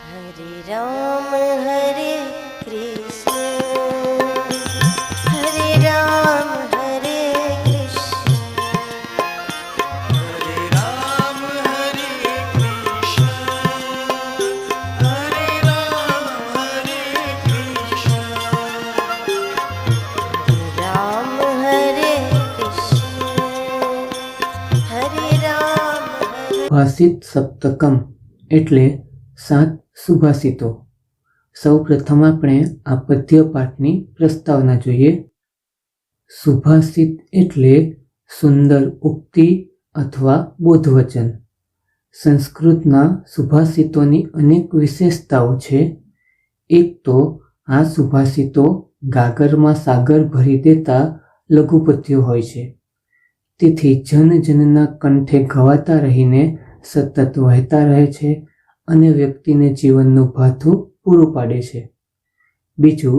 हरे राम हरे कृष्ण हरे राम हरे कृष्ण हरे राम हरे कृष्ण हरे राम हरे कृष्ण राम हरे कृष्ण हरे राम हरे સુભાષિત સપ્તકમ એટલે 7 સુભાષિતો। સૌ પ્રથમ આપણે આ પદ્ય પાઠની પ્રસ્તાવના જોઈએ। સુભાષિત એટલે સુંદર ઉક્તિ અથવા બોધવચન। સંસ્કૃતના સુભાષિતોની અનેક વિશેષતાઓ છે। એક તો આ સુભાષિતો ગાગરમાં સાગર ભરી દેતા લઘુપદ્યો હોય છે, તેથી જન જનના કંઠે ગવાતા રહીને સતત વહેતા રહે છે અને વ્યક્તિને જીવનનું ભાથું પૂરું પાડે છે। બીજું,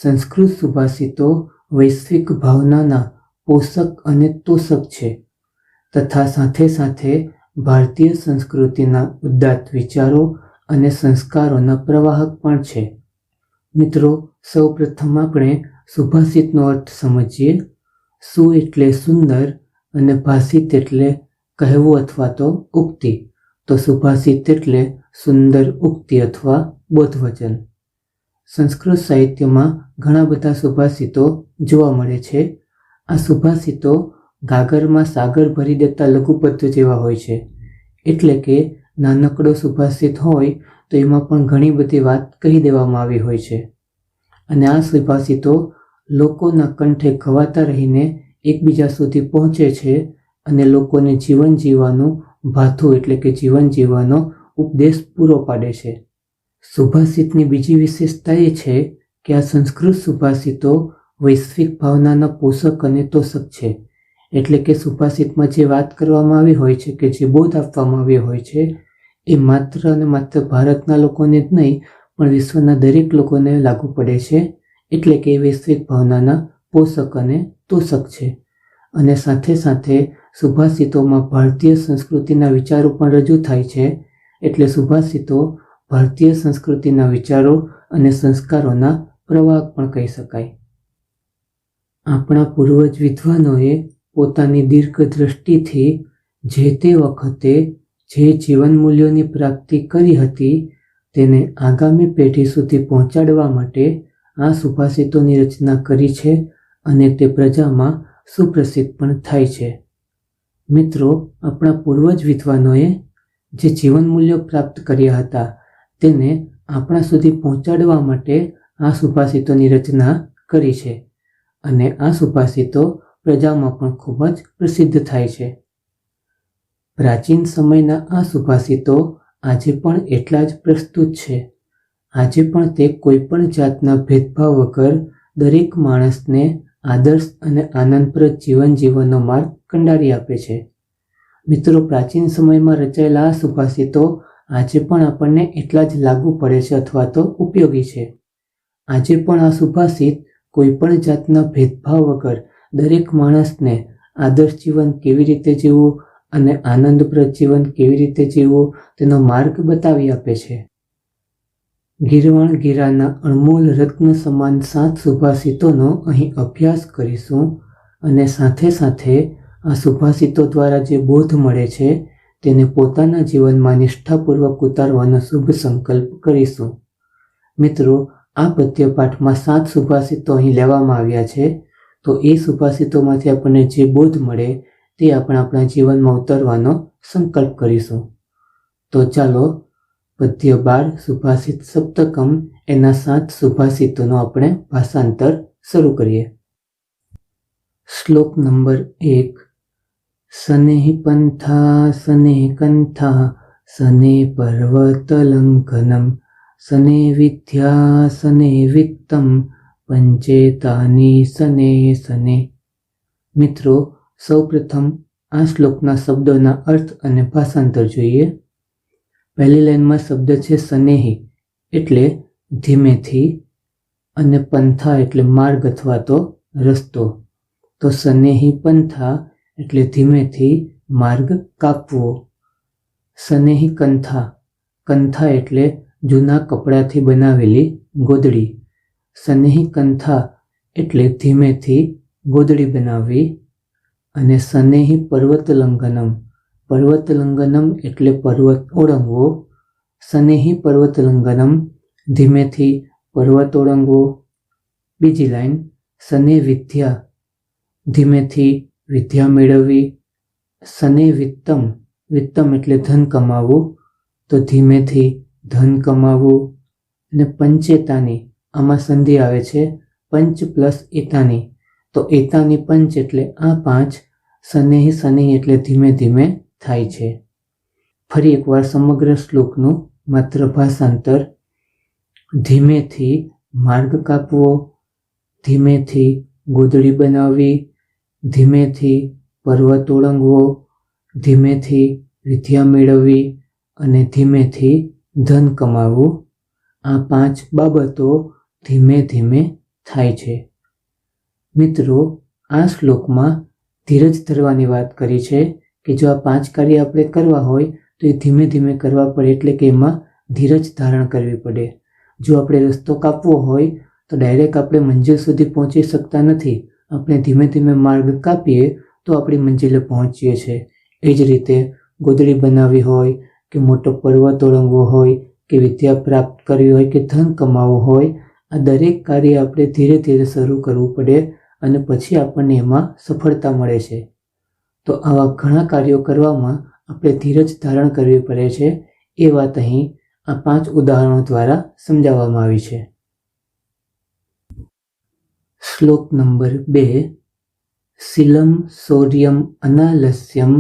સંસ્કૃત સુભાષિતો વૈશ્વિક ભાવનાના પોષક અને તોષક છે તથા સાથે સાથે ભારતીય સંસ્કૃતિના ઉદાત્ત વિચારો અને સંસ્કારોના પ્રવાહક પણ છે। મિત્રો, સૌ પ્રથમ આપણે સુભાષિતનો અર્થ સમજીએ। સુ એટલે સુંદર અને ભાષિત એટલે કહેવું અથવા તો ઉક્તિ, તો સુભાષિત એટલે સુંદર ઉક્તિ અથવા બોધવચન। સંસ્કૃત સાહિત્યમાં ઘણા બધા સુભાષિતો જોવા મળે છે। આ સુભાષિતો ગાગરમાં સાગર ભરી દેતા લઘુપદ્યો જેવા હોય છે, એટલે કે નાનકડો સુભાષિત હોય તો એમાં પણ ઘણી બધી વાત કહી દેવામાં આવી હોય છે અને આ સુભાષિતો લોકોના કંઠે ગવાતા રહીને એકબીજા સુધી પહોંચે છે અને લોકોને જીવન જીવવાનું ભાથું એટલે કે જીવન જીવવાનો ઉપદેશ પૂરો પાડે છે। સુભાષિતની બીજી વિશેષતા એ છે કે આ સંસ્કૃત સુભાષિતો વૈશ્વિક ભાવનાના પોષક અને તોષક છે, એટલે કે સુભાષિતમાં જે વાત કરવામાં આવી હોય છે કે જે બોધ આપવામાં આવ્યો હોય છે એ માત્ર અને માત્ર ભારતના લોકોને જ નહીં પણ વિશ્વના દરેક લોકોને લાગુ પડે છે, એટલે કે વૈશ્વિક ભાવનાના પોષક અને તોષક છે। અને સાથે સાથે સુભાષિતોમાં ભારતીય સંસ્કૃતિના વિચારો પણ રજૂ થાય છે, એટલે સુભાષિતો ભારતીય સંસ્કૃતિના વિચારો અને સંસ્કારોના પ્રવાહક પણ કહી શકાય। આપણા પૂર્વજ વિદ્વાનોએ પોતાની દીર્ઘ દ્રષ્ટિથી જે તે વખતે જે જીવન મૂલ્યોની પ્રાપ્તિ કરી હતી તેને આગામી પેઢી સુધી પહોંચાડવા માટે આ સુભાષિતોની રચના કરી છે અને તે પ્રજામાં સુપ્રસિદ્ધ પણ થાય છે। મિત્રો, આપણા પૂર્વજ વિદ્વાનોએ જે જીવન મૂલ્યો પ્રાપ્ત કર્યા હતા તેને આપણા સુધી પહોંચાડવા માટે આ સુભાષિતોની રચના કરી છે અને આ સુભાષિતો પ્રજામાં પણ ખૂબ જ પ્રસિદ્ધ થાય છે। પ્રાચીન સમયના આ સુભાષિતો આજે પણ એટલા જ પ્રસ્તુત છે। આજે પણ તે કોઈ પણ જાતના ભેદભાવ વગર દરેક માણસને આદર્શ અને આનંદપ્રદ જીવન જીવવાનો માર્ગ કંડારી આપે છે। મિત્રો, પ્રાચીન સમયમાં રચાયેલા આ સુભાષિતો આજે પણ આપણને એટલા જ લાગુ પડે છે અથવા તો ઉપયોગી છે। આજે પણ આ સુભાષિત કોઈ પણ જાતના ભેદભાવ વગર દરેક માણસને આદર્શ જીવન કેવી રીતે જીવવું અને આનંદપ્રદ જીવન કેવી રીતે જીવવું તેનો માર્ગ બતાવી આપે છે। ગીરવાણ ગીરાના અણમોલ રત્ન સમાન 7 સુભાષિતોનો અહીં અભ્યાસ કરીશું અને સાથે સાથે આ સુભાષિતો દ્વારા જે બોધ મળે છે તેને પોતાના જીવનમાં નિષ્ઠાપૂર્વક ઉતારવાનો શુભ સંકલ્પ કરીશું। મિત્રો, આ પદ્યપાઠમાં 7 સુભાષિતો અહીં લેવામાં આવ્યા છે, તો એ સુભાષિતોમાંથી આપણને જે બોધ મળે તે આપણે આપણા જીવનમાં ઉતારવાનો સંકલ્પ કરીશું। તો ચાલો પદ્ય 12 સુભાષિત સપ્તકમ એના 7 સુભાષિતોનો આપણે ભાષાંતર શરૂ કરીએ। શ્લોક નંબર 1। શનેઃ પંથા શનેઃ કંથા શનેઃ પર્વતલંઘનમ શનેઃ વિદ્યા શનેઃ વિત્તમ પંચેતાની શનેઃ શનેઃ। મિત્રો, સૌપ્રથમ આ શ્લોકના શબ્દોના અર્થ અને ભાષાંતર જોઈએ। પહેલી લાઈનમાં શબ્દ છે શનેઃ એટલે ધીમેથી અને પંથા એટલે માર્ગ અથવા તો રસ્તો, તો શનેઃ પંથા એટલે ધીમેથી માર્ગ કાપવો। શનેઃ કંથા, કંથા એટલે જૂના કપડાથી બનાવેલી ગોદડી. સનેહી કંથા એટલે ધીમેથી ગોદડી બનાવવી. અને સનેહી પર્વતલંઘનમ, પર્વતલંઘનમ એટલે પર્વત ઓળંગવો. સનેહી પર્વતલંઘનમ, ધીમેથી પર્વત ઓળંગવો. બીજી લાઈન, સને વિદ્યા, ધીમેથી વિદ્યા મેળવવી. સને વિત્તમ, વિત્તમ એટલે ધન કમાવવું, તો ધીમેથી ધન કમાવવું. અને પંચેતાની, આમાં સંધિ આવે છે પંચ પ્લસ એતાની, તો એતાની પંચ એટલે આ 5. સનેહી સનેહી એટલે ધીમે ધીમે થાય છે. ફરી એકવાર સમગ્ર શ્લોકનું માત્ર ભાષાંતર. ધીમેથી માર્ગ કાપવો, ધીમેથી ગોદડી બનાવવી, ધીમેથી પર્વત ઓળંગવો, ધીમેથી વિદ્યા મેળવવી અને ધીમેથી ધન કમાવવું. આ 5 બાબતો ધીમે ધીમે થાય છે. મિત્રો, આ શ્લોકમાં ધીરજ ધરવાની વાત કરી છે કે જો આ 5 કાર્ય આપણે કરવા હોય તો એ ધીમે ધીમે કરવા પડે, એટલે કે એમાં ધીરજ ધારણ કરવી પડે. જો આપણે રસ્તો કાપવો હોય તો ડાયરેક્ટ આપણે મંજિલ સુધી પહોંચી શકતા નથી. આપણે ધીમે ધીમે માર્ગ કાપીએ તો આપણી મંજિલે પહોંચીએ છીએ. એ જ રીતે ગોદડી બનાવવી હોય કે મોટો પર્વત ઓળંગવો હોય કે વિદ્યા પ્રાપ્ત કરવી હોય કે ધન કમાવવું હોય, આ દરેક કાર્ય આપણે ધીરે ધીરે શરૂ કરવું પડે અને પછી આપણને એમાં સફળતા મળે છે. તો આવા ઘણા કાર્યો કરવામાં આપણે ધીરજ ધારણ કરવી પડે છે. એ વાત અહીં આ 5 ઉદાહરણો દ્વારા સમજાવવામાં આવી છે. શ્લોક નંબર 2. શીલમ શૌર્યમ અનાલસ્યમ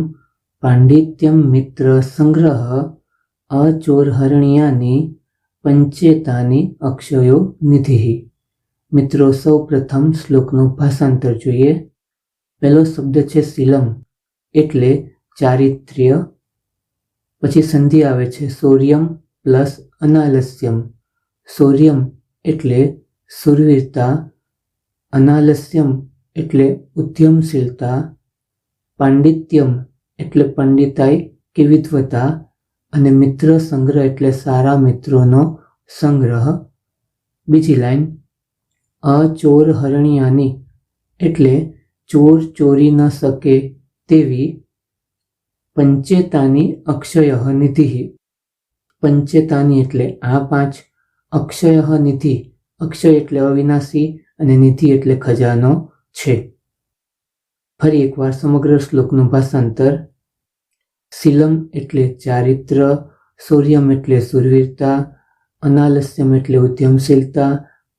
પાંડિત્યમ મિત્ર સંગ્રહ અચોરહરણ્યાની પંચેતાની અક્ષયો નિધિ. મિત્રો, સૌ પ્રથમ શ્લોકનું ભાષાંતર જોઈએ. પહેલો શબ્દ છે શીલમ એટલે ચારિત્ર્ય. પછી સંધિ આવે છે શૌર્યમ પ્લસ અનાલસ્યમ. શૌર્યમ એટલે શૂરવીરતા, અનાલસ્યમ એટલે ઉદ્યમશીલતા, પાંડિત્યમ એટલે પંડિતાઈ કે વિદ્વતા, અને મિત્ર સંગ્રહ એટલે સારા મિત્રોનો સંગ્રહ. બીજી લાઈન, અચોરહરણ્યાની એટલે ચોર ચોરી ન શકે તેવી પંચેતાની અક્ષય નિધિ. પંચેતાની એટલે આ 5, અક્ષય નિધિ, અક્ષય એટલે અવિનાશી અને નિધિ એટલે ખજાનો છે. ફરી એકવાર સમગ્ર શ્લોકનું ભાષાંતર. શીલમ એટલે ચારિત્ર, શૌર્યમ એટલે શૂરવીરતા, અનાલસ્યમ એટલે ઉદ્યમશીલતા,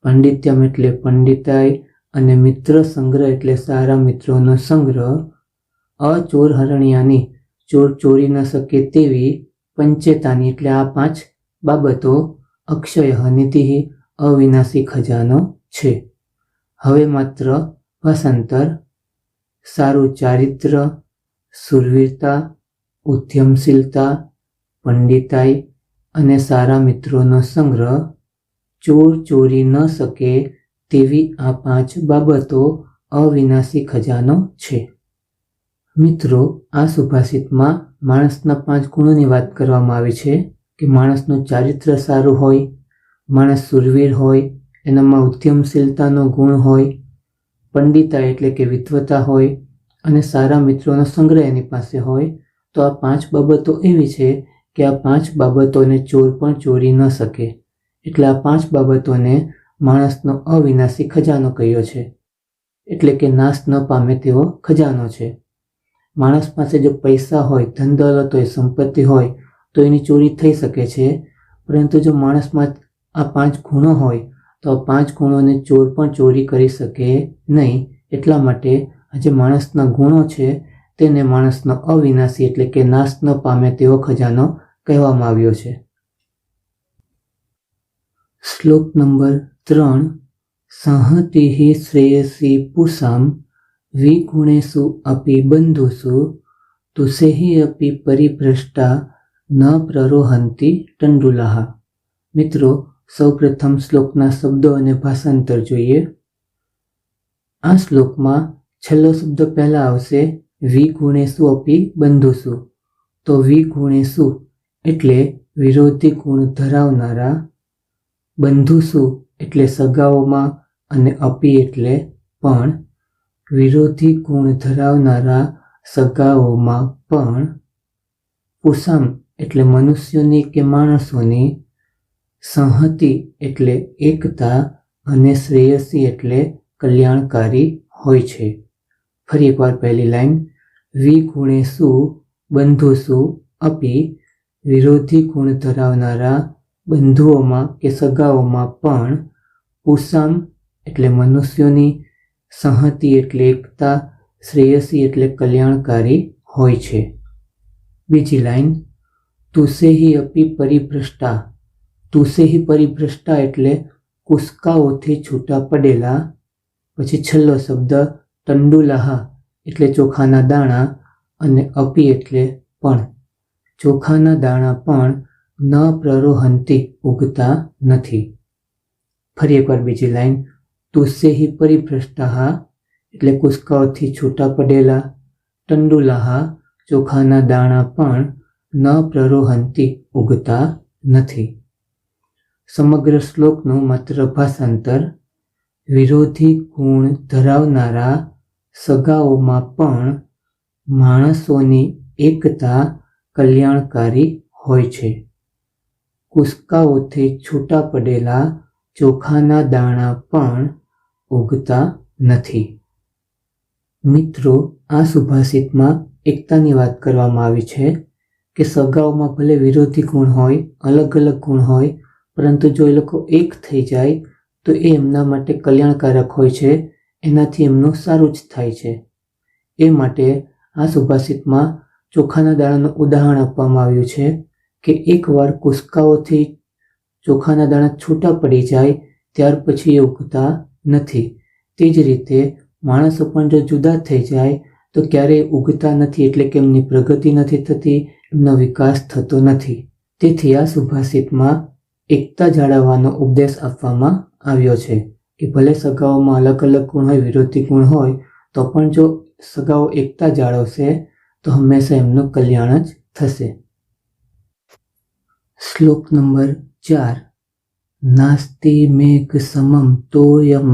પાંડિત્યમ એટલે પંડિતાઈ અને મિત્ર સંગ્રહ એટલે સારા મિત્રોનો સંગ્રહ. અચોરહરણ્યાની, ચોર ચોરી ન શકે તેવી, પંચેતાની એટલે આ 5 બાબતો, અક્ષય નિધિ અવિનાશી ખજાનો છે. હવે માત્ર ભાષાંતર. સારું ચારિત્ર, શૂરવીરતા, ઉદ્યમશીલતા, પંડિતાઈ અને સારા મિત્રોનો સંગ્રહ, ચોર ચોરી ન શકે તેવી આ 5 બાબતો અવિનાશી ખજાનો છે. મિત્રો, આ સુભાષિતમાં માણસના 5 ગુણોની વાત કરવામાં આવી છે કે માણસનું ચારિત્ર સારું હોય, માણસ શૂરવીર હોય, એનામાં ઉદ્યમશીલતાનો ગુણ હોય, પંડિતાઈ એટલે કે વિદ્વતા હોય અને સારા મિત્રોનો સંગ્રહ એની પાસે હોય. તો આ 5 બાબતો એવી છે કે આ 5 બાબતોને ચોર પણ ચોરી ન શકે. એટલે આ 5 બાબતોને માણસનો અવિનાશી ખજાનો કહ્યો છે, એટલે કે નાશ ન પામે તેવો ખજાનો છે. માણસ પાસે જો પૈસા હોય, ધન દોલત હોય, સંપત્તિ હોય તો એની ચોરી થઈ શકે છે, પરંતુ જો માણસમાં આ 5 ગુણો હોય તો આ 5 ગુણોને ચોર પણ ચોરી કરી શકે નહીં. એટલા માટે આ જે માણસના ગુણો છે તેને માણસનો અવિનાશી એટલે કે નાશ ન પામે તેવો ખજાનો કહેવામાં આવ્યો છે. શ્લોક નંબર 3. સંહતિઃ શ્રેયસી પુષામ વિગુણેષુ અપી બંધુષુ તુષેહિ અપી પરિભ્રષ્ટા ન પ્રરોહંતિ ટંડુલાહ. મિત્રો, સૌ પ્રથમ શ્લોકના શબ્દો અને ભાષાંતર જોઈએ. આ શ્લોકમાં છેલ્લો શબ્દ પહેલા આવશે વિગુણેષુ અપી બંધુષુ. તો વિગુણેષુ એટલે વિરોધી ગુણ ધરાવનારા, બંધુસુ એટલે સગાઓમાં અને અપી એટલે પણ, વિરોધી ગુણ ધરાવનારા સગાઓમાં પણ, પુસામ એટલે મનુષ્યોની કે માણસોની, સંહતિ એટલે એકતા અને શ્રેયસી એટલે કલ્યાણકારી હોય છે. ફરી એકવાર પહેલી લાઈન, વિગુણેષુ બંધુસુ અપી, વિરોધી ગુણ ધરાવનારા બંધુઓમાં કે સગાઓમાં પણ, પુસામ એટલે મનુષ્યોની, સંહતિ એટલે એકતા, શ્રેયસી એટલે કલ્યાણકારી હોય છે. બીજી લાઈન, તુસેહી અપી પરિભ્રષ્ટા, તુસેહી પરિભ્રષ્ટા એટલે કુસ્કાઓથી છૂટા પડેલા. પછી છેલ્લો શબ્દ તંડુલાહા એટલે ચોખાના દાણા, અને અપી એટલે પણ, ચોખાના દાણા પણ ન પ્રરોહંતી ઉગતા નથી. ફરી એકવાર બીજી લાઈન, તુસેહી પરિભ્રષ્ટા એટલે કુસ્કાઓથી છૂટા પડેલા, તંડુલાહા ચોખાના દાણા પણ ન પ્રરોહંતી ઉગતા નથી. સમગ્ર શ્લોકનું માત્ર ભાષાંતર, વિરોધી ગુણ ધરાવનારા સગાઓમાં પણ માણસોની એકતા કલ્યાણકારી હોય છે. કુસ્કાઓથી છૂટા પડેલા ચોખાના દાણા પણ ઉગતા નથી. મિત્રો, આ સુભાષિતમાં એકતાની વાત કરવામાં આવી છે કે સગાઓમાં ભલે વિરોધી ગુણ હોય, અલગ અલગ ગુણ હોય, પરંતુ જો એ લોકો એક થઈ જાય તો એ એમના માટે કલ્યાણકારક હોય છે, એનાથી એમનું સારું જ થાય છે. એ માટે આ સુભાષિતમાં ચોખાના દાણાનું ઉદાહરણ આપવામાં આવ્યું છે કે એકવાર કુસ્કાઓથી ચોખાના દાણા છૂટા પડી જાય ત્યાર પછી એ ઉગતા નથી. તે જ રીતે માણસો પણ જો જુદા થઈ જાય તો ક્યારેય ઉગતા નથી, એટલે કે એમની પ્રગતિ નથી થતી, એમનો વિકાસ થતો નથી. તેથી આ સુભાષિતમાં એકતા જાળવવાનો ઉપદેશ આપવામાં આવ્યો છે કે ભલે સગાઓમાં અલગ અલગ ગુણ હોય, વિરોધી ગુણ હોય, તો પણ જો સગાઓ એકતા જાળવશે તો હંમેશા એમનું કલ્યાણ જ થશે. શ્લોક નંબર 4. નાસ્તિ મેઘ સમમ તોયમ,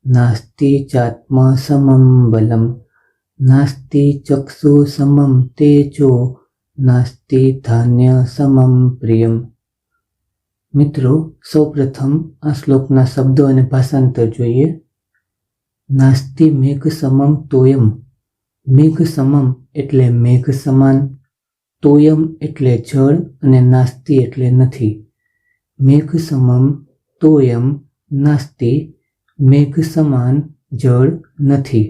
નાસ્તિ ચાત્મ સમમ બલમ, નાસ્તિ ચક્ષુ સમમ તેજો, નાસ્તિ ધાન્ય સમમ પ્રિયમ. મિત્રો, સૌપ્રથમ આ શ્લોકના શબ્દો અને ભાષાંતર જોઈએ. નાસ્તિ મેઘ સમમ તોયમ, મેઘ સમમ એટલે મેઘ સમાન, તોયમ એટલે જળ, અને નાસ્તિ એટલે નથી. મેઘ સમમ તોયમ નાસ્તિ, મેઘ સમાન જળ નથી.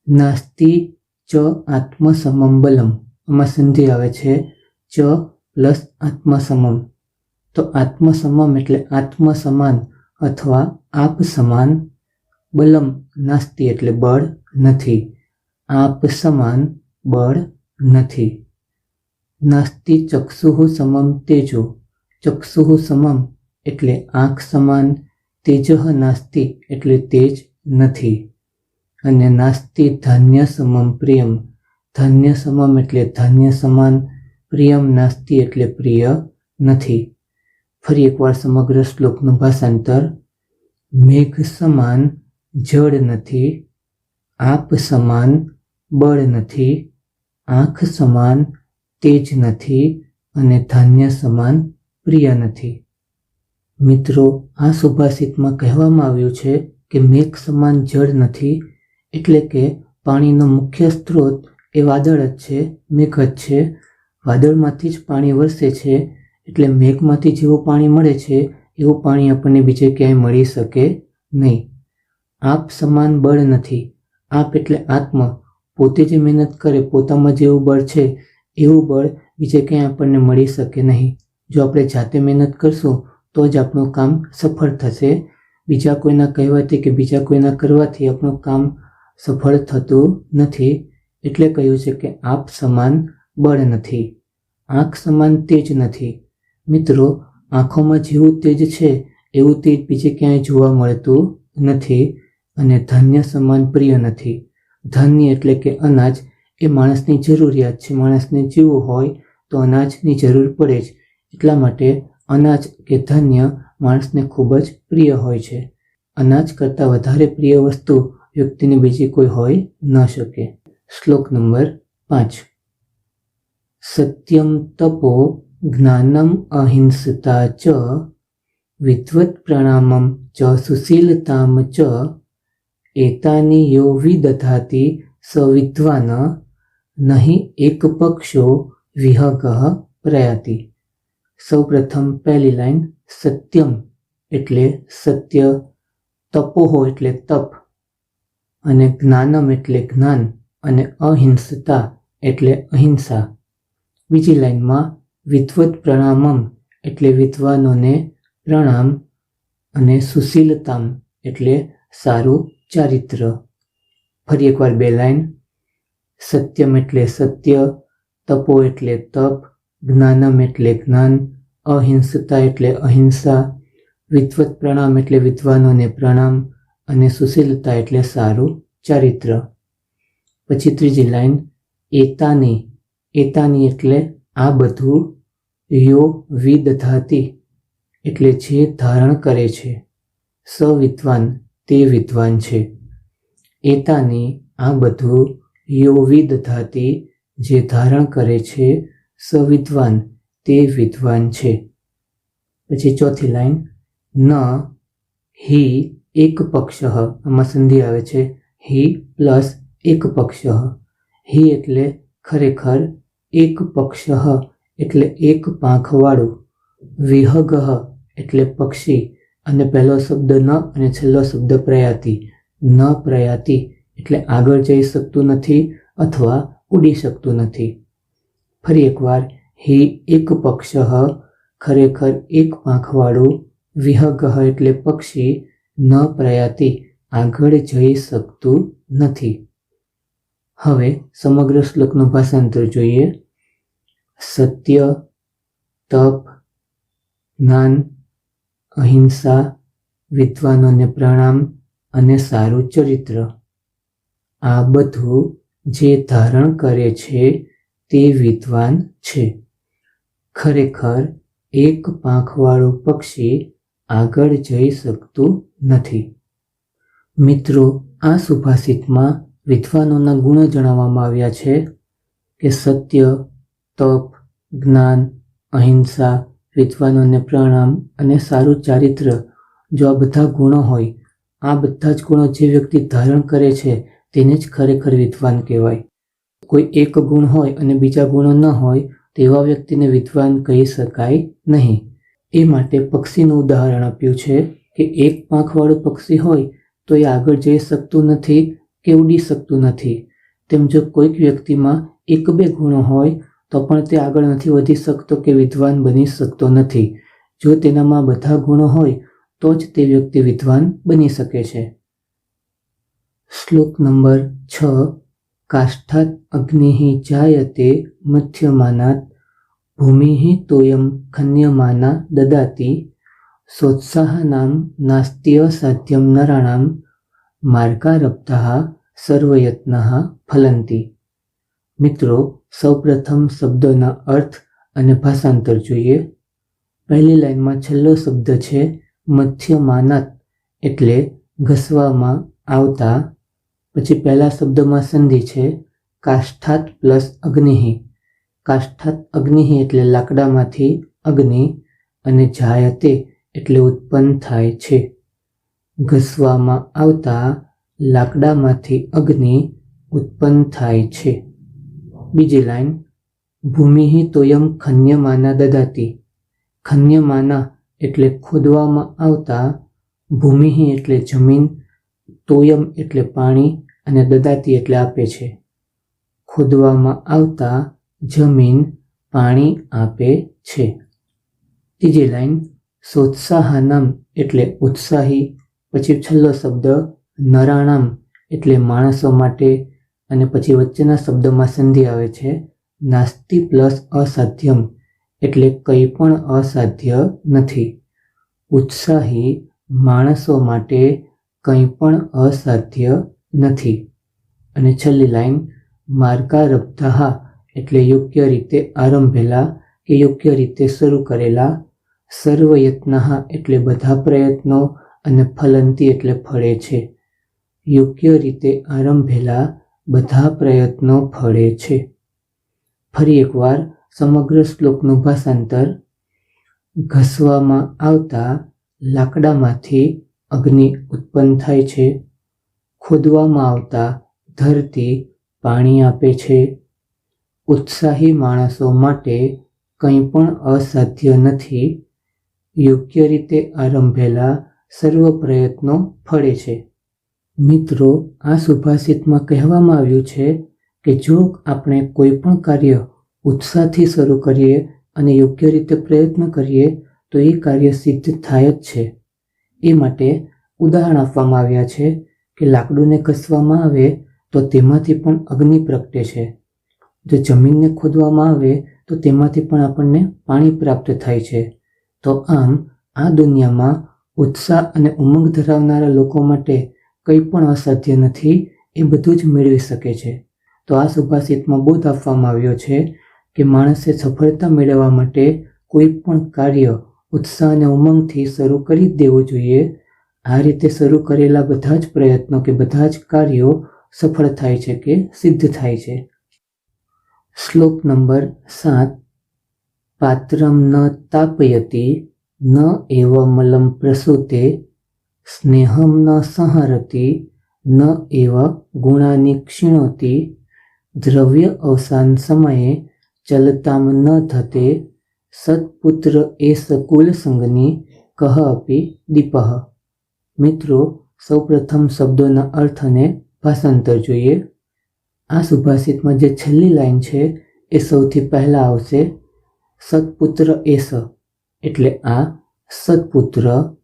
નાસ્તિ ચ આત્મ સમમ બલમ, આમાં સંધિ આવે છે ચ પ્લસ આત્મ સમમ. તો આત્મ સમમ એટલે આત્મ સમાન અથવા આપ સમાન, બલમ નાસ્તિ એટલે બળ નથી, આપ સમાન બળ નથી. નાસ્તિ ચક્ષુઃ સમમ તેજો, ચક્ષુઃ સમમ એટલે આંખ સમાન, તેજઃ નાસ્તિ એટલે તેજ નથી. અને નાસ્તિ ધાન્ય સમમ પ્રિયમ, ધાન્ય સમમ એટલે ધાન્ય સમાન, પ્રિયમ નાસ્તિ એટલે પ્રિય નથી. ફરી એકવાર સમગ્ર શ્લોકનું ભાષાંતર. મેઘ સમાન જળ નથી, આપ સમાન બળ નથી, આંખ સમાન તેજ નથી, અને ધાન્ય સમાન પ્રિય નથી. મિત્રો, આ સુભાષિતમાં કહેવામાં આવ્યું છે કે મેઘ સમાન જળ નથી, એટલે કે પાણીનો મુખ્ય સ્ત્રોત એ વાદળ જ છે, મેઘ જ છે. વાદળમાંથી જ પાણી વરસે છે, એટલે મેઘમાંથી જેવું પાણી મળે છે એવું પાણી આપણને બીજે ક્યાંય મળી શકે નહીં. આપ સમાન બળ નથી, આપ એટલે આત્મ, પોતે જે મહેનત કરે, પોતામાં જેવું બળ છે એવું બળ બીજે ક્યાંય આપણને મળી શકે નહીં. જો આપણે જાતે મહેનત કરશું તો જ આપણું કામ સફળ થશે. બીજા કોઈના કહેવાથી કે બીજા કોઈના કરવાથી આપણું કામ સફળ થતું નથી. એટલે કહ્યું છે કે આપ સમાન બળ નથી, આંખ સમાન તેજ નથી. મિત્રો, આંખોમાં જેવું તેજ છે એવું તેજ બીજે ક્યાંય જોવા મળતું નથી. અને ધાન્ય સમાન પ્રિય નથી. ધાન્ય એટલે કે અનાજ, એ માણસની જરૂરિયાત છે. માણસને જીવવું હોય તો અનાજની જરૂર પડે જ, એટલા માટે અનાજ કે ધાન્ય માણસને ખૂબ જ પ્રિય હોય છે. અનાજ કરતાં વધારે પ્રિય વસ્તુ વ્યક્તિની બીજી કોઈ હોઈ ન શકે. શ્લોક નંબર 5. સત્યમ તપો જ્ઞાનમ અહિંસતા ચ વિદ્વત પ્રણામમ ચ સુશીલતામ ચ એતાની યો વિદધાતિ સ વિદ્વાન નહીં એક પક્ષો વિહગઃ પ્રયાતિ. સૌપ્રથમ પહેલી લાઈન સત્યમ એટલે સત્ય, તપોહો એટલે તપ, અને જ્ઞાનમ એટલે જ્ઞાન, અને અહિંસતા એટલે અહિંસા. બીજી લાઈનમાં વિદ્વત પ્રણામમ એટલે વિદ્વાનોને પ્રણામ, અને સુશીલતામ એટલે સારું ચારિત્ર. ફરી એકવાર બે લાઈન. સત્યમ એટલે સત્ય, તપો એટલે તપ, જ્ઞાનમ એટલે જ્ઞાન, અહિંસતા એટલે અહિંસા, વિદ્વત પ્રણામ એટલે વિદ્વાનોને પ્રણામ, અને સુશીલતા એટલે સારું ચારિત્ર. પછી ત્રીજી લાઈન એતાની. એતાની એટલે આ બધું, યો વિદધાતિ એટલે જે ધારણ કરે છે, સ વિદ્વાન તે વિદ્વાન છે. એતાની આ બધું, યો વિદધાતિ જે ધારણ કરે છે, સ વિદ્વાન તે વિદ્વાન છે. પછી ચોથી લાઈન ન હિ એક પક્ષ. આમાં સંધિ આવે છે હિ પ્લસ એક પક્ષ. હિ એટલે ખરેખર, એક પક્ષ એટલે એક પાંખવાળું, વિહગઃ એટલે પક્ષી, અને પહેલો શબ્દ ન અને છેલ્લો શબ્દ પ્રયાતિ. ન પ્રયાતિ એટલે આગળ જઈ શકતું નથી અથવા ઉડી શકતું નથી. ફરી એકવાર હિ એક પક્ષ ખરેખર એક પાંખવાળું, વિહગઃ એટલે પક્ષી, ન પ્રયાતિ આગળ જઈ શકતું નથી. હવે સમગ્ર શ્લોકનું ભાષાંતર જોઈએ. સત્ય, તપ, જ્ઞાન, અહિંસા, વિદ્વાનોને પ્રણામ, અને સારું ચરિત્ર. આ બધું જે ધારણ કરે છે તે વિદ્વાન છે. ખરેખર એક પાંખવાળું પક્ષી આગળ જઈ શકતું નથી. મિત્રો, આ સુભાષિતમાં વિદ્વાનોના ગુણો જણાવવામાં આવ્યા છે કે સત્ય, તપ, જ્ઞાન, અહિંસા, વિદ્વાનોને પ્રણામ અને સારું ચારિત્ર. જો આ બધા ગુણો હોય, આ બધા જ ગુણો જે વ્યક્તિ ધારણ કરે છે તેને જ ખરેખર વિદ્વાન કહેવાય. કોઈ એક ગુણ હોય અને બીજા ગુણો ન હોય તો એવા વ્યક્તિને વિદ્વાન કહી શકાય નહીં. એ માટે પક્ષીનું ઉદાહરણ આપ્યું છે કે એક પાંખવાળું પક્ષી હોય તો એ આગળ જઈ શકતું નથી કે ઉડી શકતું નથી. તેમ જો કોઈક વ્યક્તિમાં એક બે ગુણો હોય તો પણ તે આગળ નથી વધી શકતો કે વિદ્વાન બની શકતો નથી. જો તેનામાં બધા ગુણો હોય તો જ તે વ્યક્તિ વિદ્વાન બની શકે છે. શ્લોક નંબર 6. કાષ્ઠાત અગ્નિઃ જાયતે મધ્યમાનાત ભૂમિઃ તોયં ખન્યમાના દદાતિ સોત્સાહનામ નાસ્ત્ય સાધ્યમ નરાણામ માર્ગારબ્ધાઃ સર્વયત્નઃ ફલંતિ. મિત્રો, સૌપ્રથમ શબ્દોના અર્થ અને ભાષાંતર જોઈએ. પહેલી લાઈનમાં છેલ્લો શબ્દ છે મધ્યમાનાત એટલે ઘસવામાં આવતા. પછી પહેલા શબ્દમાં સંધિ છે કાષ્ઠાત પ્લસ અગ્નિઃ. કાષ્ઠાત અગ્નિઃ એટલે લાકડામાંથી અગ્નિ, અને જાયતે એટલે ઉત્પન્ન થાય છે. ઘસવામાં આવતા લાકડામાંથી અગ્નિ ઉત્પન્ન થાય છે. બીજી લાઈન ભૂમિઃ તોયં ખન્યમાના દદાતિ. ખન્યમાના એટલે ખોદવામાં આવતા, ભૂમિ એટલે જમીન, તોયમ એટલે પાણી, અને દદાતી એટલે આપે છે. ખોદવામાં આવતા જમીન પાણી આપે છે. ત્રીજી લાઈન સોત્સાહનામ એટલે ઉત્સાહી. પછી છેલ્લો શબ્દ નરાણામ એટલે માણસો માટે, અને પછી વચ્ચેના શબ્દમાં સંધિ આવે છે નાસ્તિ પ્લસ અસાધ્યમ એટલે કંઈ પણ અસાધ્ય નથી. ઉત્સાહી માણસો માટે કંઈ પણ અસાધ્ય નથી. અને છેલ્લી લાઈન માર્ગારબ્ધાઃ એટલે યોગ્ય રીતે આરંભેલા કે યોગ્ય રીતે શરૂ કરેલા, સર્વયત્નઃ એટલે બધા પ્રયત્નો, અને ફલંતી એટલે ફળે છે. યોગ્ય રીતે આરંભેલા બધા પ્રયત્નો ફળે છે. ફરી એકવાર સમગ્ર શ્લોકનું ભાષાંતર. ઘસવામાં આવતા લાકડામાંથી અગ્નિ ઉત્પન્ન થાય છે. ખોદવામાં આવતા ધરતી પાણી આપે છે. ઉત્સાહી માણસો માટે કંઈ પણ અસાધ્ય નથી. યોગ્ય રીતે આરંભેલા સર્વ પ્રયત્નો ફળે છે. મિત્રો, આ સુભાષિતમાં કહેવામાં આવ્યું છે કે જો આપણે કોઈ પણ કાર્ય ઉત્સાહથી શરૂ કરીએ અને યોગ્ય રીતે પ્રયત્ન કરીએ તો એ કાર્ય સિદ્ધ થાય જ છે. એ માટે ઉદાહરણ આપવામાં આવ્યા છે કે લાકડુંને ઘસવામાં આવે તો તેમાંથી પણ અગ્નિ પ્રગટે છે. જો જમીનને ખોદવામાં આવે તો તેમાંથી પણ આપણને પાણી પ્રાપ્ત થાય છે. તો આમ આ દુનિયામાં ઉત્સાહ અને ઉમંગ ધરાવનારા લોકો માટે કંઈ પણ અસાધ્ય નથી. એ બધું જ મેળવી શકે છે. તો આ સુભાષિતમાં બોધ આપવામાં આવ્યો છે કે માણસે સફળતા મેળવવા માટે કોઈ પણ કાર્ય ઉત્સાહ અને ઉમંગથી શરૂ કરી દેવું જોઈએ. આ રીતે શરૂ કરેલા બધા જ પ્રયત્નો કે બધા જ કાર્યો સફળ થાય છે કે સિદ્ધ થાય છે. શ્લોક નંબર 7. પાત્રમ ન તાપયતિ ન એવ મલમ પ્રસૂતે સ્નેહમ ન સંહરતિ ન એવ ગુણાની ક્ષીણોતિ દ્રવ્ય અવસાન સમયે ચલતામ ન ધતે સત્પુત્ર એસ કુલ સંગની કહ અપી દીપઃ. મિત્રો, સૌપ્રથમ શબ્દોના અર્થ અને ભાષાંતર જોઈએ. આ સુભાષિતમાં જે છેલ્લી લાઈન છે એ સૌથી પહેલા આવશે. સત્પુત્ર એસ એટલે આ સત્પુત્ર,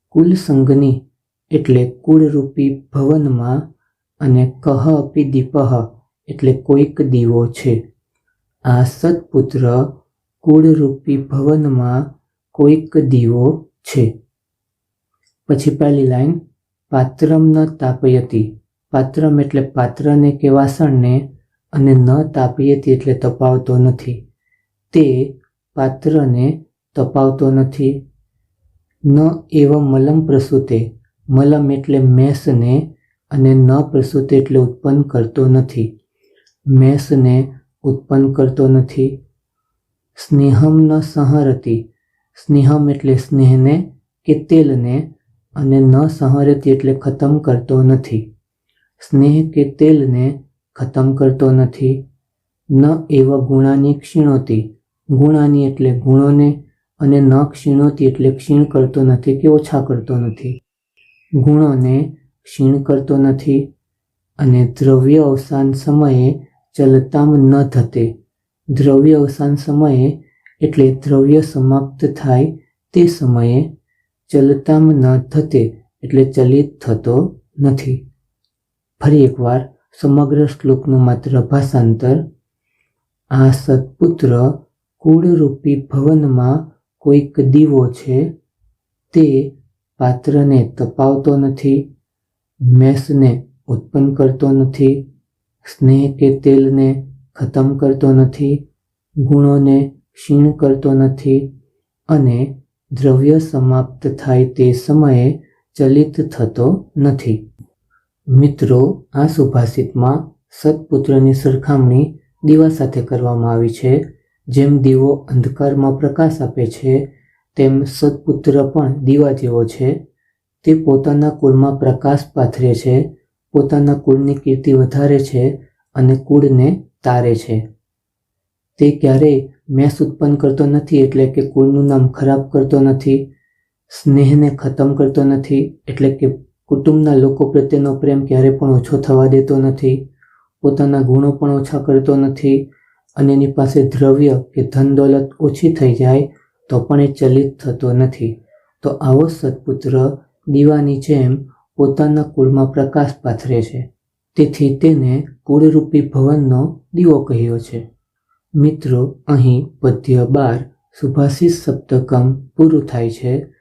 કુલ સંગની એટલે કુળરૂપી ભવનમાં, અને કહ અપી દીપઃ એટલે કોઈક દીવો છે. આ સત્પુત્ર કુળરૂપી ભવનમાં કોઈક દીવો છે. પછી પહેલી લાઈન. પાત્રમ ન તાપયતિ. પાત્રમ એટલે પાત્રને કે વાસણને, અને ન તાપયતિ એટલે તપાવતો નથી. તે પાત્રને તપાવતો નથી. ન એવ મલમ પ્રસૂતે. મલમ એટલે મેષને, અને ન પ્રસૂતે એટલે ઉત્પન્ન કરતો નથી. મેષને ઉત્પન્ન કરતો નથી. સ્નેહમ ન સંહરતિ. સ્નેહમ એટલે સ્નેહને કે તેલને, અને ન સંહરતિ એટલે ખતમ કરતો નથી. સ્નેહ કે તેલને ખતમ કરતો નથી. ન એવ ગુણાની ક્ષીણોતિ. ગુણાની એટલે ગુણોને, અને ન ક્ષીણોતિ એટલે ક્ષીણ કરતો નથી કે ઓછા કરતો નથી. ગુણોને ક્ષીણ કરતો નથી. અને દ્રવ્ય અવસાન સમયે ચલતામ ન ધતે. દ્રવ્ય અવસાન સમયે એટલે દ્રવ્ય સમાપ્ત થાય તે સમયે, ચલતામ ન ધતે એટલે ચલિત થતો નથી. ફરી એકવાર સમગ્ર શ્લોકનું માત્ર ભાષાંતર. આ સત્પુત્ર કુળરૂપી ભવનમાં કોઈક દીવો છે. તે પાત્રને તપાવતો નથી. મેષને ઉત્પન્ન કરતો નથી. સ્નેહ કે તેલને ખતમ કરતો નથી. ગુણોને ક્ષીણ કરતો નથી. અને દ્રવ્ય સમાપ્ત થાય તે સમયે ચલિત થતો નથી. મિત્રો, આ સુભાષિતમાં સત્પુત્રની સરખામણી દીવા સાથે કરવામાં આવી છે. જેમ દીવો અંધકારમાં પ્રકાશ આપે છે, તેમ સત્પુત્ર પણ દીવા જેવો છે. તે પોતાના કુળમાં પ્રકાશ પાથરે છે, પોતાના કુળની કીર્તિ વધારે છે, અને કુળને તારે છે. તે ક્યારેય મેષ ઉત્પન્ન કરતો નથી એટલે કે કુળનું નામ ખરાબ કરતો નથી. સ્નેહને ખતમ કરતો નથી એટલે કે કુટુંબના લોકો પ્રત્યેનો પ્રેમ ક્યારે પણ ઓછો થવા દેતો નથી. પોતાના ગુણો પણ ઓછા કરતો નથી. અને એની પાસે દ્રવ્ય કે ધન દોલત ઓછી થઈ જાય તો પણ એ ચલિત થતો નથી. તો આવો સત્પુત્ર દીવાની જેમ પોતાના કુળમાં પ્રકાશ પાથરે છે. તેથી તેને કુળરૂપી ભવનનો દીવો કહ્યો છે. મિત્રો, અહીં પદ્ય 12 સુભાષિત સપ્તકમ પૂરું થાય છે.